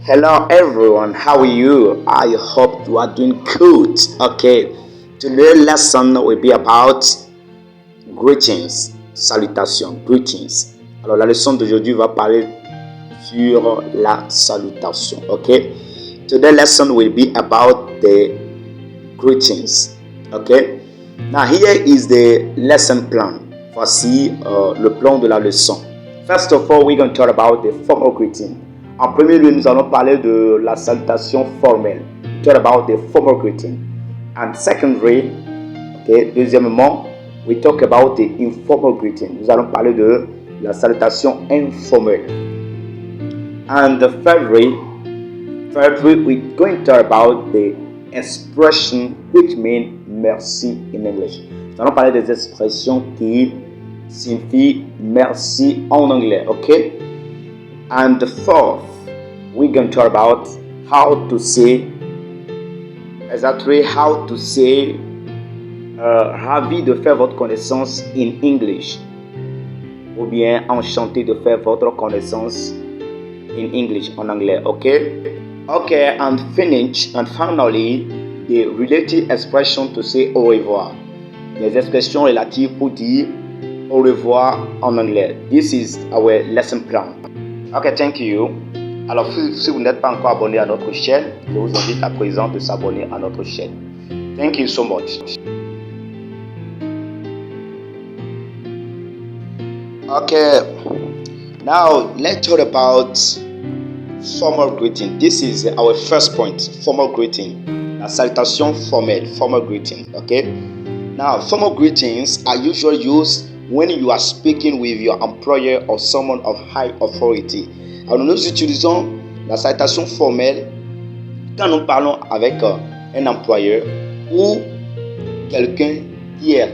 Hello everyone, how are you? I hope you are doing good. Okay, today's lesson will be about greetings, salutations, greetings. Alors la leçon d'aujourd'hui va parler sur la salutation. Okay, today's lesson will be about the greetings. Okay, now here is the lesson plan. Voici le plan de la leçon. First of all, we're going to talk about the formal greeting. En premier lieu, nous allons parler de la salutation formelle. Talk about the formal greeting. And secondly, okay, deuxièmement, we talk about the informal greeting. Nous allons parler de la salutation informelle. And the thirdly, we're going to talk about the expression which mean merci in English. Nous allons parler des expressions qui signifient merci en anglais, okay? And the fourth, we're going to talk about how to say ravi de faire votre connaissance in English, ou bien enchanté de faire votre connaissance in English, en anglais, okay? Okay, and finally, the related expression to say au revoir. Les expressions relatives pour dire au revoir en anglais. This is our lesson plan. Ok, thank you. Alors, si vous n'êtes pas encore abonné à notre chaîne, je vous invite à présent de s'abonner à notre chaîne. Thank you so much. Okay, now let's talk about formal greeting. This is our first point, formal greeting. La salutation formelle, formal greeting. Okay, now formal greetings are usually used when you are speaking with your employer or someone of high authority. Alors nous utilisons la salutation formelle quand nous parlons avec un employeur ou quelqu'un qui est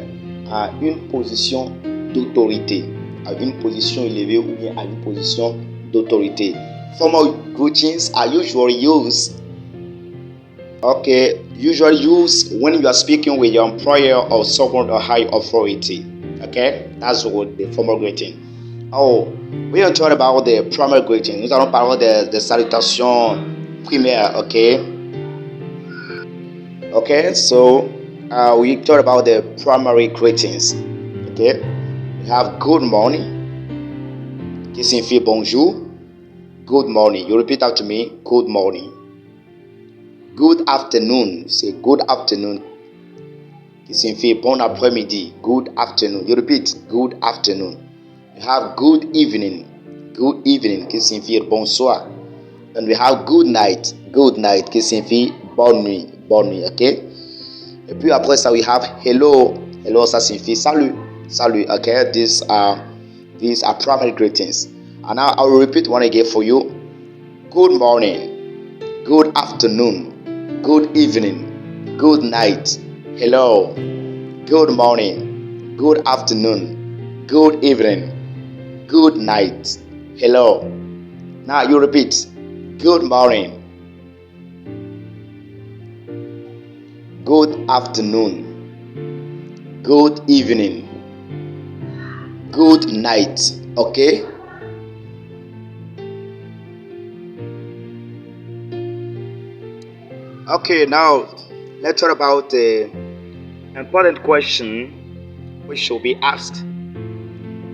à une position d'autorité, à une position élevée ou bien à une position d'autorité. Formal greetings are usually used when you are speaking with your employer or someone of high authority. Okay, that's what the formal greeting. Oh, we are talking about the primary greeting. Nous allons parler des salutations primaires. Okay, so we talk about the primary greetings. Okay, we have good morning, qui signifie bonjour. Good morning. You repeat after me. Good morning. Good afternoon. Say good afternoon. Qui signifie bon après-midi. Good afternoon. You repeat. Good afternoon. We have good evening. Good evening. Qui signifie bonsoir. And we have good night. Good night. Qui signifie bonne nuit. Bonne nuit. Okay. Et puis après ça, we have hello. Hello, ça signifie salut. Salut. Okay. These are primary greetings. And now I will repeat one again for you. Good morning. Good afternoon. Good evening. Good night. Hello. Good morning. Good afternoon. Good evening. Good night. Hello. Now you repeat. Good morning. Good afternoon. Good evening. Good night. Okay? Okay, now let's talk about the important question which should be asked.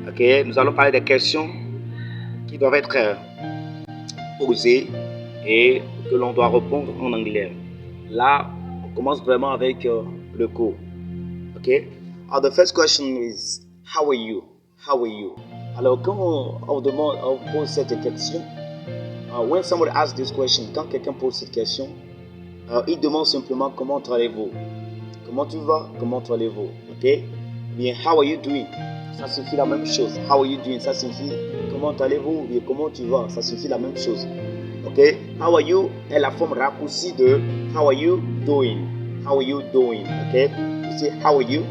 Okay, nous allons parler des questions qui doivent être posées et que l'on doit répondre en anglais. Là, on commence vraiment avec le cours. Okay, the first question is how are you? How are you? Alors, quand on pose cette question, when somebody asks this question, quand quelqu'un pose cette question, il demande simplement comment allez-vous? Comment tu vas? Comment allez-vous? Ok? Bien, how are you doing? Ça signifie la même chose. How are you doing? Ça signifie comment allez-vous? Bien, comment tu vas? Ça signifie la même chose. Ok? How are you est la forme raccourcie de how are you doing? How are you doing? Ok? You say how are you?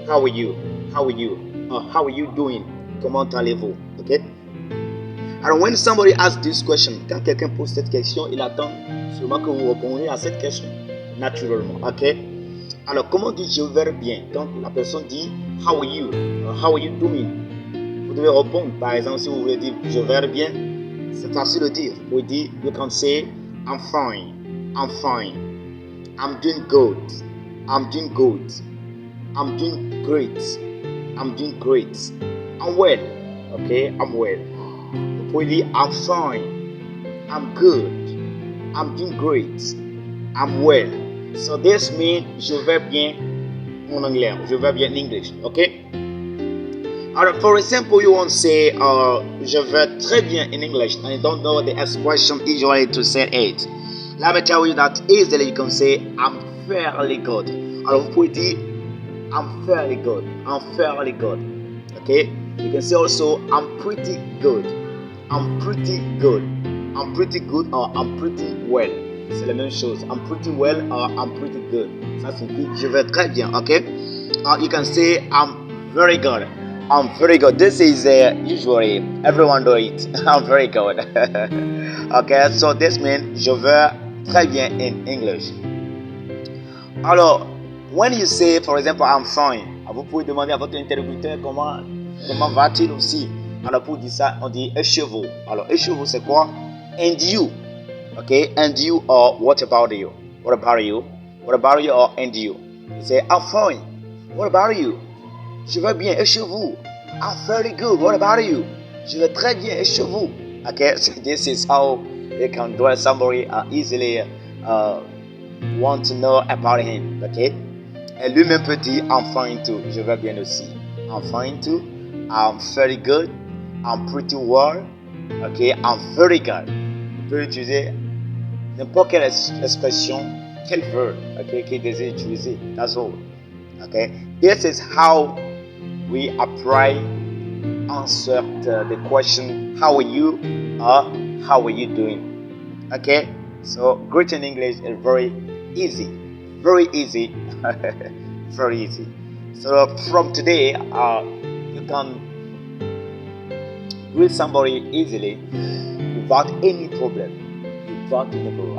How are you? How are you? How are you doing? Comment allez-vous? Ok? Alors, when somebody asks this question, quand quelqu'un pose cette question, il attend seulement que vous répondiez à cette question naturellement. Ok? Alors, comment dire je vais bien? Quand la personne dit how are you doing? Vous devez répondre. Par exemple, si vous voulez dire je vais bien, c'est facile de dire. Vous pouvez dire, you can say, I'm fine, I'm fine, I'm doing good, I'm doing good, I'm doing great, I'm doing great, I'm well, okay, I'm well. Vous pouvez dire, I'm fine, I'm good, I'm doing great, I'm well. So this means, je vais bien en anglais, je vais bien en English, okay? For example, you won't say, je vais très bien in English, and you don't know the expression usually to say it. Let me tell you that easily you can say, I'm fairly good. Alors, vous pouvez dire, I'm fairly good, I'm fairly good. Okay? You can say also, I'm pretty good, I'm pretty good, I'm pretty good, or I'm pretty well. C'est la même chose. I'm pretty well, or I'm pretty good. Ça signifie, je vais très bien, okay? You can say, I'm very good. I'm very good. This is usually everyone do it. I'm very good. Okay, so this means je vais très bien in English. Alors, when you say, for example, I'm fine, vous pouvez demander à votre interlocuteur comment va-t-il aussi. Alors, pour dire ça, on dit et chez vous. Alors, et chez vous, c'est quoi? And you. Okay, and you or what about you? What about you? What about you or and you? You say, I'm fine. What about you? Je vais bien, et chez vous? I'm very good, what about you? Je vais très bien, et chez vous? Okay, so this is how you can dwell somebody easily want to know about him, okay? Et lui-même peut dire, I'm fine too, je vais bien aussi. I'm fine too, I'm very good, I'm pretty well, okay, I'm very good. Il peut utiliser n'importe quelle expression qu'il veut, okay, qu'il désire utiliser, that's all. Okay, this is how we apply answer the question how are you or how are you doing. Okay, so greeting in English is very easy, very easy. Very easy. So from today you can greet somebody easily without any problem,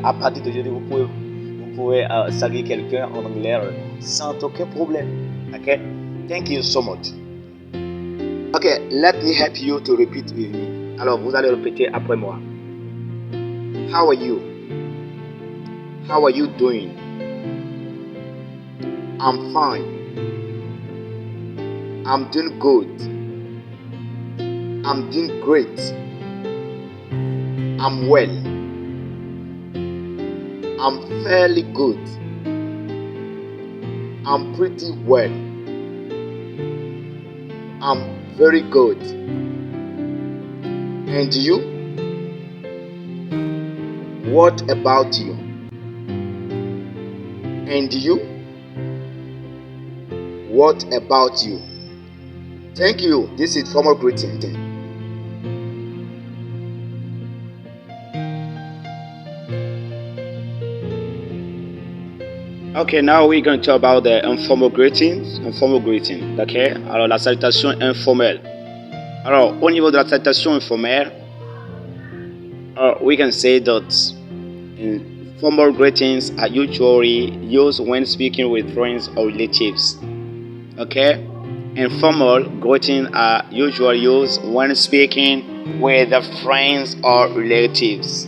à partir d'aujourd'hui vous pouvez saluer quelqu'un en anglais sans aucun problème. Okay, thank you so much. Okay, let me help you to repeat with me. Alors, vous allez répéter après moi. How are you? How are you doing? I'm fine. I'm doing good. I'm doing great. I'm well. I'm fairly good. I'm pretty well. I'm very good. And you? What about you? And you? What about you? Thank you. This is formal greeting. Okay, now we're going to talk about the informal greetings. Informal greeting, okay? Alors, la salutation informelle. Alors, au niveau de la salutation informelle, we can say that informal greetings are usually used when speaking with friends or relatives. Okay? Informal greetings are usually used when speaking with friends or relatives.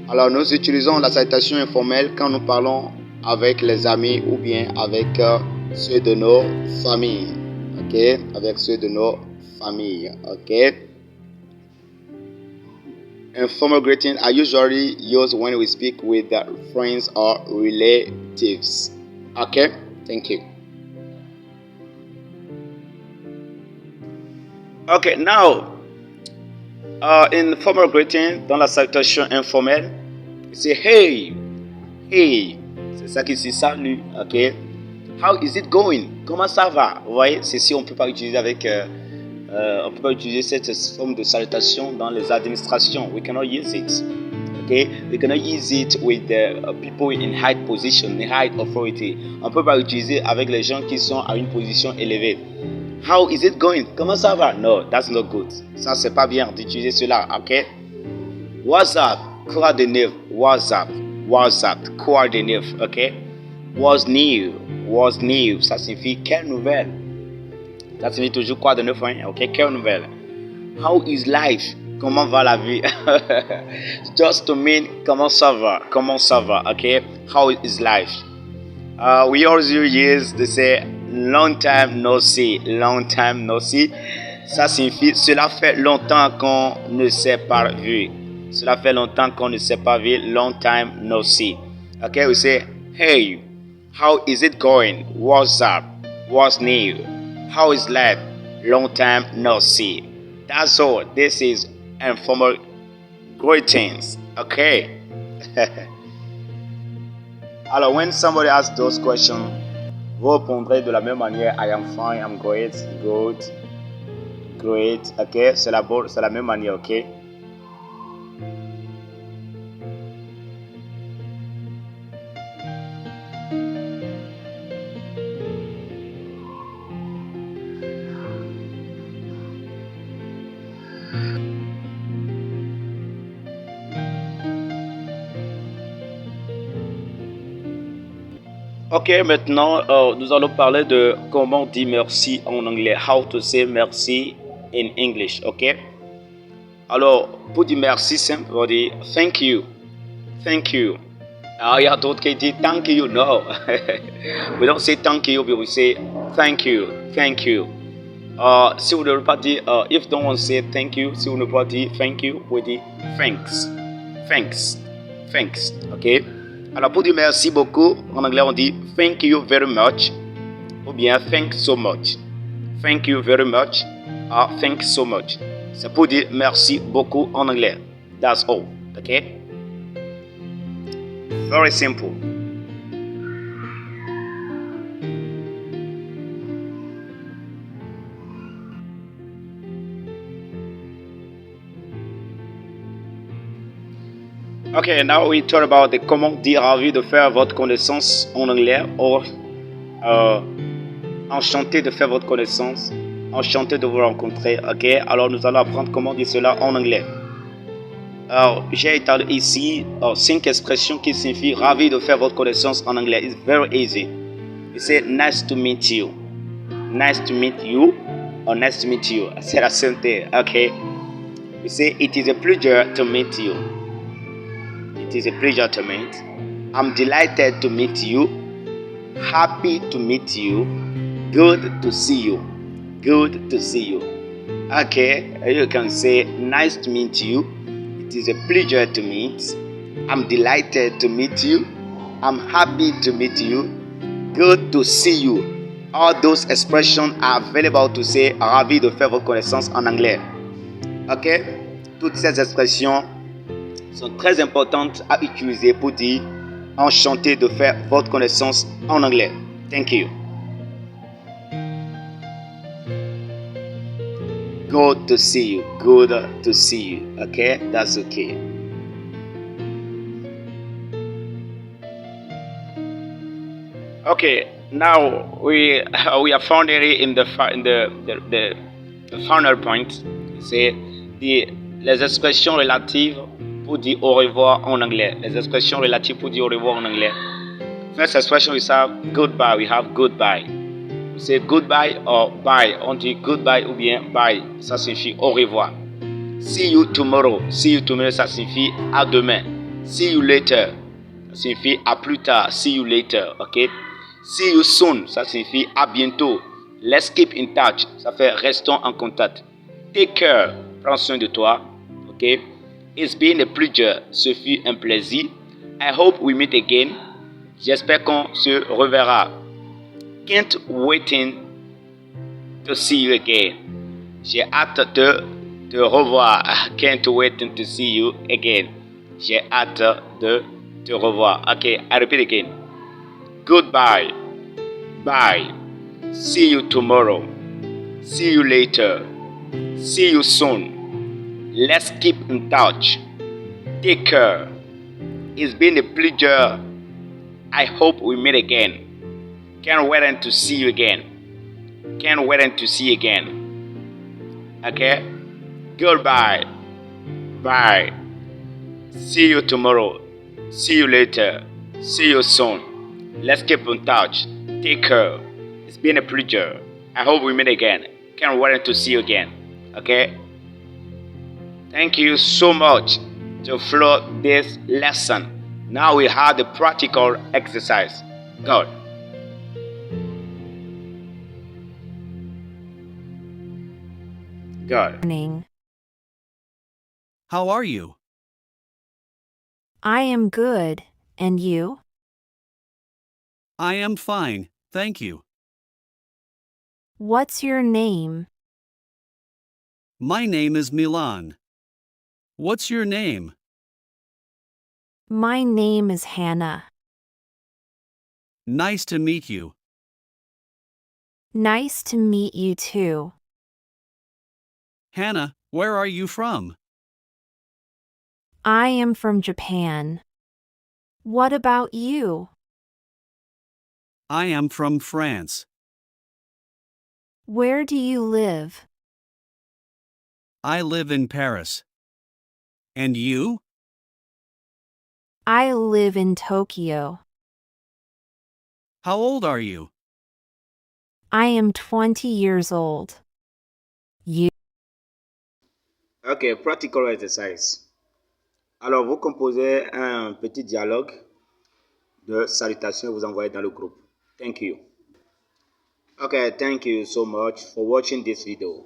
Alors, nous utilisons la salutation informelle quand nous parlons avec les amis ou bien avec ceux de nos familles. Ok, avec ceux de nos familles. Ok. Informal greetings are usually used when we speak with friends or relatives. Ok, thank you. Okay, now in formal greeting, dans la salutation informelle, c'est hey, hey. C'est ça qui se salue, ok? How is it going? Comment ça va? Vous voyez, ceci on peut pas utiliser avec, on peut pas utiliser cette forme de salutation dans les administrations. We cannot use it, okay? We cannot use it with the people in high position, in high authority. On peut pas utiliser avec les gens qui sont à une position élevée. How is it going? Comment ça va? No, that's not good. Ça c'est pas bien d'utiliser cela, ok? What's up? Quoi de neuf? What's up? What's up? Quoi de neuf, ok? What's new? What's new? Ça signifie quelle nouvelle? Ça signifie toujours quoi de neuf, hein? Ok? Quelle nouvelle? How is life? comment va la vie. Just to mean comment ça va, okay? How is life? We also use to say long time no see, Ça signifie cela fait longtemps qu'on ne s'est pas vu. Cela fait longtemps qu'on ne s'est pas vu. Long time no see. Okay, we say, hey, how is it going? What's up? What's new? How is life? Long time no see. That's all. This is informal greetings. Okay. Alors, when somebody asks those questions, vous répondrez de la même manière. I am fine, I'm great, good, great. Ok, c'est la même manière. Ok. Ok, maintenant, nous allons parler de comment dire merci en anglais. How to say merci in English, ok? Alors, pour dire merci, simple, on dit thank you. Thank you. Alors, il y a d'autres qui disent thank you. No. We don't say thank you, but we say thank you. Thank you. Si vous ne voulez pas dire, if don't want to say thank you, si vous ne voulez pas dire thank you, vous dites thanks. Thanks. Thanks. Ok? Alors, pour dire merci beaucoup, en anglais, on dit thank you very much ou bien thanks so much. Thank you very much or thanks so much. C'est pour dire merci beaucoup en anglais. That's all. Okay? Very simple. Okay, now we talk about the comment dire ravi de faire votre connaissance en anglais ou enchanté de faire votre connaissance, enchanté de vous rencontrer. Ok, alors nous allons apprendre comment dire cela en anglais. Alors, j'ai étalé ici 5 expressions qui signifient ravi de faire votre connaissance en anglais. It's very easy. You say nice to meet you. Nice to meet you or nice to meet you. C'est la same thing. Ok. You say it is a pleasure to meet you. It is a pleasure to meet. I'm delighted to meet you. Happy to meet you. Good to see you. Good to see you. Okay, you can say nice to meet you. It is a pleasure to meet. I'm delighted to meet you. I'm happy to meet you. Good to see you. All those expressions are available to say ravi de faire votre connaissance en anglais. Ok, toutes ces expressions sont très importantes à utiliser pour dire enchanté de faire votre connaissance en anglais. Thank you. Good to see you. Good to see you. Okay, that's okay. Okay, now we are finally in the final point. C'est les expressions relatives pour dire au revoir en anglais. Les expressions relatives pour dire au revoir en anglais. First expression we have goodbye. We have goodbye. We say goodbye or bye. On dit goodbye ou bien bye. Ça signifie au revoir. See you tomorrow. See you tomorrow, ça signifie à demain. See you later. Ça signifie à plus tard. See you later. Ok. See you soon. Ça signifie à bientôt. Let's keep in touch. Ça fait restons en contact. Take care. Prends soin de toi. Ok. It's been a pleasure. Ce fut un plaisir. I hope we meet again. J'espère qu'on se reverra. Can't waiting to see you again. J'ai hâte de te revoir. Can't waiting to see you again. J'ai hâte de te revoir. Okay, I repeat again. Goodbye. Bye. See you tomorrow. See you later. See you soon. Let's keep in touch. Take care. It's been a pleasure. I hope we meet again. Can't wait to see you again. Can't wait to see you again. Okay? Goodbye. Bye. See you tomorrow. See you later. See you soon. Let's keep in touch. Take care. It's been a pleasure. I hope we meet again. Can't wait to see you again. Okay? Thank you so much to follow this lesson. Now we have the practical exercise. Good. Good. Morning. How are you? I am good, and you? I am fine, thank you. What's your name? My name is Milan. What's your name? My name is Hannah. Nice to meet you. Nice to meet you too. Hannah, where are you from? I am from Japan. What about you? I am from France. Where do you live? I live in Paris. And you? I live in Tokyo. How old are you? I am 20 years old. You? Ok, practical exercise. Alors, vous composez un petit dialogue de salutation et vous envoyez dans le groupe. Thank you. Okay, thank you so much for watching this video.